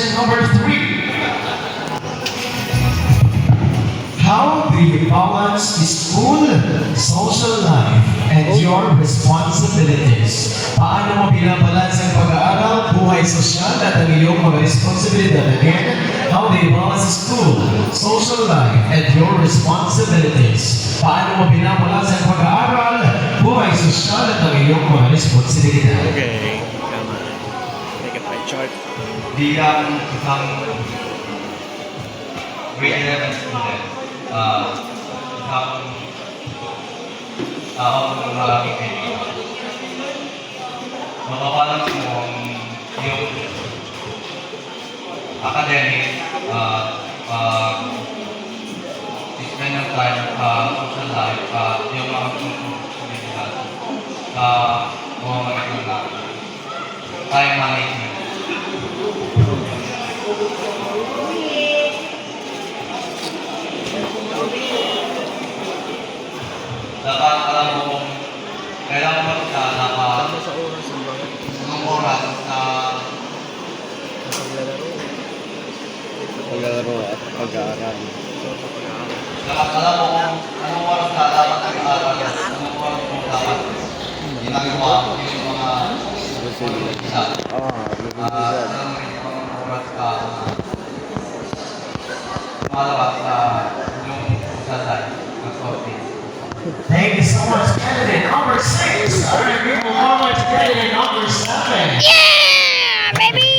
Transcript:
question number 3. How do you balance school, social life, and your responsibilities? Paano mo binabalance ang pag-aaral, buhay sosyal, at ang iyong mga responsibilidad? Again, how do you balance school, social life, and your responsibilities? Paano mo binabalance ang pag-aaral, buhay sosyal, at ang iyong mga responsibilidad? Okay, come on. Make a pie chart. Bilang isang grade 11 student, isang taong malaking kaibigan. Mapapalang mo ang iyong academic, spend ng time, social life, yung mga responsibilidad sa mga magulang. Time management. Dapat alam mo kung kailangan mo siya dapat Tama sa oras ang bakit anong oras na paglalaro. Paglalaro at pag-aaral. So, sa pag-aaral. dapat alam mo kung anong oras na dapat nag-aaral at anong oras mo dapat ginagawa yung mga responsibilidad. Alam mo rin yung mga oras ka malabas sa yung social life ng sorting. Thank you so much, candidate number 6. All right, we will move on to candidate number 7. Yeah, baby!